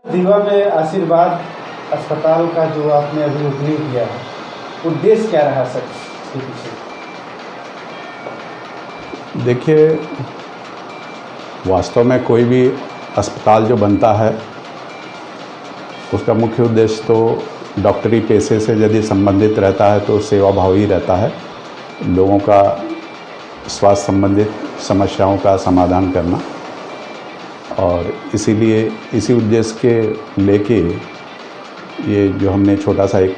दीवा में आशीर्वाद अस्पताल का जो आपने अभी ओपनिंग किया है, उद्देश्य क्या रहा सर इसके पीछे? देखिए, वास्तव में कोई भी अस्पताल जो बनता है उसका मुख्य उद्देश्य तो डॉक्टरी पेशे से यदि संबंधित रहता है तो सेवा भाव ही रहता है। लोगों का स्वास्थ्य संबंधित समस्याओं का समाधान करना, और इसीलिए इसी उद्देश्य के लेके ये जो हमने छोटा सा एक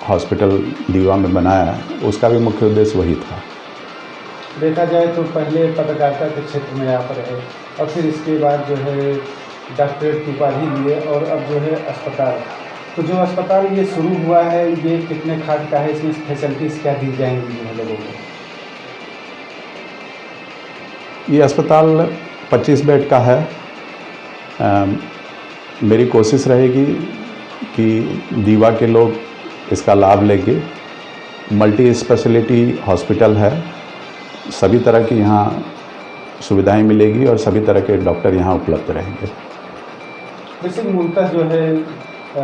हॉस्पिटल दीवा में बनाया, उसका भी मुख्य उद्देश्य वही था। देखा जाए तो पहले पत्रकारिता के क्षेत्र में आप रहे और फिर इसके बाद जो है डॉक्टरेट की उपाधि लिए और अब जो है अस्पताल। तो जो अस्पताल ये शुरू हुआ है, ये कितने खाट का है, इसमें फैसिलिटीज़ क्या दी जाएंगी जो है लोगों को? ये अस्पताल 25 बेड का है। मेरी कोशिश रहेगी कि दीवा के लोग इसका लाभ लेंगे। मल्टी स्पेशलिटी हॉस्पिटल है, सभी तरह की यहाँ सुविधाएं मिलेगी और सभी तरह के डॉक्टर यहाँ उपलब्ध रहेंगे। वैसे मूलतः जो है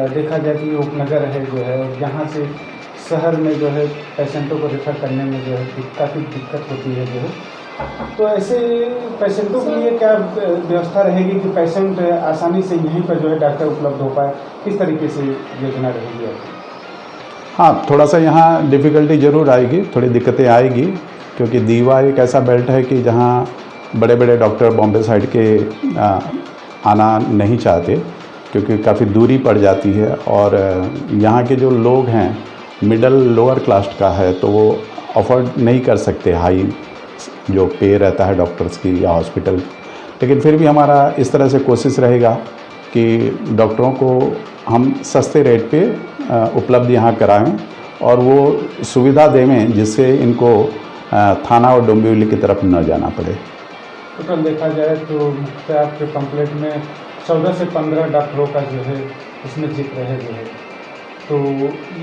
देखा जाए कि उपनगर है जो है, यहाँ से शहर में जो है पेशेंटों को रेफर करने में जो है काफ़ी दिक्कत होती है जो है। तो ऐसे पेशेंटों के लिए क्या व्यवस्था रहेगी कि पेशेंट आसानी से यहीं पर जो है डॉक्टर उपलब्ध हो पाए? किस तरीके से योजना रहेगी आपकी? हाँ, थोड़ा सा यहाँ डिफ़िकल्टी ज़रूर आएगी, थोड़ी दिक्कतें आएगी, क्योंकि दीवा एक ऐसा बेल्ट है कि जहाँ बड़े बड़े डॉक्टर बॉम्बे साइड के आना नहीं चाहते, क्योंकि काफ़ी दूरी पड़ जाती है। और यहाँ के जो लोग हैं मिडल लोअर क्लास का है, तो वो अफोर्ड नहीं कर सकते हाई जो पे रहता है डॉक्टर्स की या हॉस्पिटल। लेकिन फिर भी हमारा इस तरह से कोशिश रहेगा कि डॉक्टरों को हम सस्ते रेट पे उपलब्ध यहाँ कराएं और वो सुविधा देवें जिससे इनको थाना और डोंबिवली की तरफ न जाना पड़े। टोटल देखा जाए तो आपके पंपलेट में 14 से 15 डॉक्टरों का जो है इसमें जिक्र है जो है। तो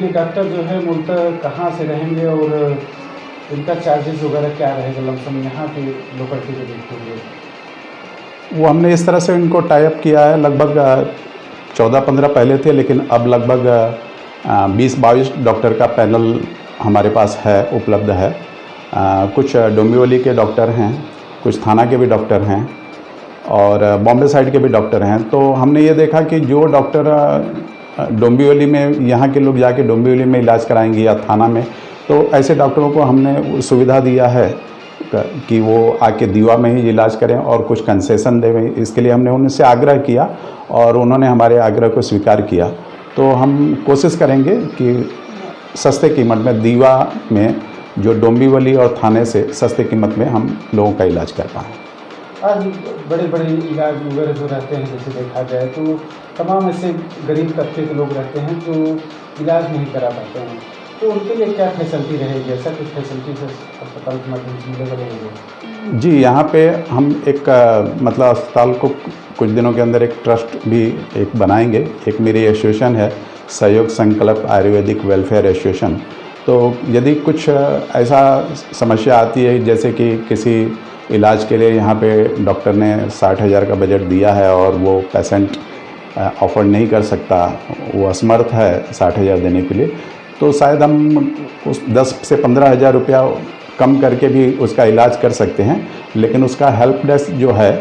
ये डॉक्टर जो है मूलतः कहाँ से रहेंगे और इनका चार्जेस वगैरह क्या रहेगा लमसम यहाँ के लोकेलिटी को देखते हुए? वो हमने इस तरह से इनको टाई अप किया है। लगभग 14-15 पहले थे, लेकिन अब लगभग 20-22 डॉक्टर का पैनल हमारे पास है, उपलब्ध है। कुछ डोंबिवली के डॉक्टर हैं, कुछ थाना के भी डॉक्टर हैं और बॉम्बे साइड के भी डॉक्टर हैं। तो हमने ये देखा कि जो डॉक्टर डोंबिवली में, यहाँ के लोग जाके डोंबिवली में इलाज कराएंगे या थाना में, तो ऐसे डॉक्टरों को हमने सुविधा दिया है कि वो आके दीवा में ही इलाज करें और कुछ कंसेशन दें। इसके लिए हमने उनसे आग्रह किया और उन्होंने हमारे आग्रह को स्वीकार किया। तो हम कोशिश करेंगे कि सस्ते कीमत में दीवा में, जो डोंबिवली और थाने से सस्ते कीमत में हम लोगों का इलाज कर पाएँ। आज बड़े बड़े इलाज वगैरह जो रहते हैं, जैसे देखा जाए तो तमाम ऐसे गरीब तबके के लोग रहते हैं जो इलाज नहीं करा पाते हैं, तो उनके लिए क्या फैसिलिटी रहेगी? ऐसा कुछ फैसिलिटी से अस्पताल के माध्यम से मिलेगा? जी, यहाँ पे हम एक मतलब अस्पताल को कुछ दिनों के अंदर एक ट्रस्ट भी एक बनाएंगे। एक मेरी एसोसिएशन है, सहयोग संकल्प आयुर्वेदिक वेलफेयर एसोसिएशन। तो यदि कुछ ऐसा समस्या आती है, जैसे कि किसी इलाज के लिए यहाँ पे डॉक्टर ने 60,000 का बजट दिया है और वो पेशेंट अफोर्ड नहीं कर सकता, वो असमर्थ है 60,000 देने के लिए, तो शायद हम उस 10 से 15,000 रुपया कम करके भी उसका इलाज कर सकते हैं। लेकिन उसका हेल्प डेस्क जो है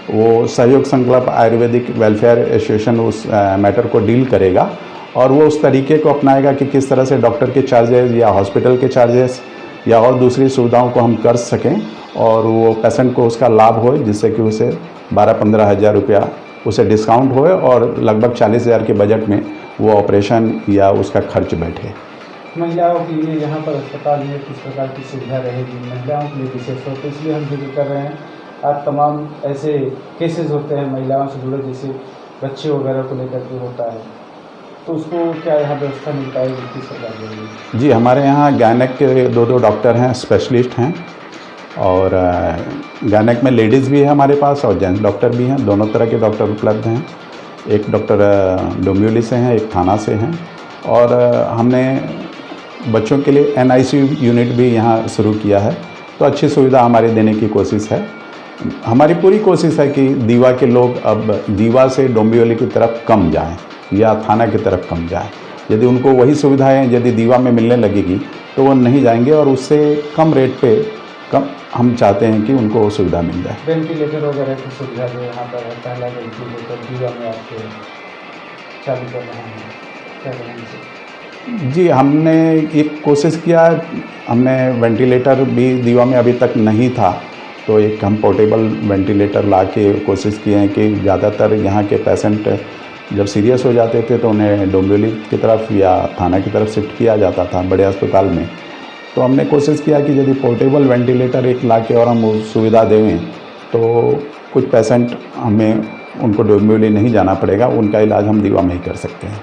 वो सहयोग संकल्प आयुर्वेदिक वेलफेयर एसोसिएशन उस मैटर को डील करेगा और वो उस तरीके को अपनाएगा कि किस तरह से डॉक्टर के चार्जेस या हॉस्पिटल के चार्जेस या और दूसरी सुविधाओं को हम कर सकें और वो पेशेंट को उसका लाभ हो, जिससे कि उसे 12-15 हज़ार रुपया उसे डिस्काउंट होए और लगभग 40,000 के बजट में वो ऑपरेशन या उसका खर्च बैठे। महिलाओं के लिए यहाँ पर अस्पताल में किस प्रकार की सुविधा रहेगी? महिलाओं के लिए विशेष तौर पर इसलिए हम जिक्र कर रहे हैं, आज तमाम ऐसे केसेस होते हैं महिलाओं से जुड़े, जैसे बच्चे वगैरह को लेकर के होता है, तो उसको क्या यहाँ व्यवस्था मिल पाएगी, किस प्रकार रहेगी? जी, हमारे यहाँ गायनेक के 2 डॉक्टर हैं, स्पेशलिस्ट हैं, और गायनेक में लेडीज़ भी है हमारे पास और जेंट्स डॉक्टर भी हैं। दोनों तरह के डॉक्टर उपलब्ध हैं। एक डॉक्टर डोंबिवली से हैं, एक थाना से हैं। और हमने बच्चों के लिए NICU यूनिट भी यहाँ शुरू किया है, तो अच्छी सुविधा हमारी देने की कोशिश है। हमारी पूरी कोशिश है कि दीवा के लोग अब दीवा से डोंबिवली की तरफ कम जाएं या थाना की तरफ कम जाएं। यदि उनको वही सुविधाएं यदि दीवा में मिलने लगेगी तो वो नहीं जाएंगे और उससे कम रेट पे कम हम चाहते हैं कि उनको वो सुविधा मिल जाए। वेंटिलेटर वगैरह की सुविधा जो यहाँ पर है, पहला वेंटिलेटर दीवा में आपके चालू कर रहे हैं क्या करेंगे से? जी, हमने एक कोशिश किया, हमने वेंटिलेटर भी दीवा में अभी तक नहीं था, तो एक हम पोर्टेबल वेंटिलेटर ला के कोशिश किए हैं कि ज़्यादातर यहाँ के पेशेंट जब सीरियस हो जाते थे तो उन्हें डोंबिवली की तरफ या थाना की तरफ शिफ्ट किया जाता था बड़े अस्पताल में। तो हमने कोशिश किया कि यदि पोर्टेबल वेंटिलेटर एक ला के और हम वो सुविधा दें तो कुछ पेशेंट हमें उनको डोंबिवली नहीं जाना पड़ेगा, उनका इलाज हम दीवा में ही कर सकते हैं।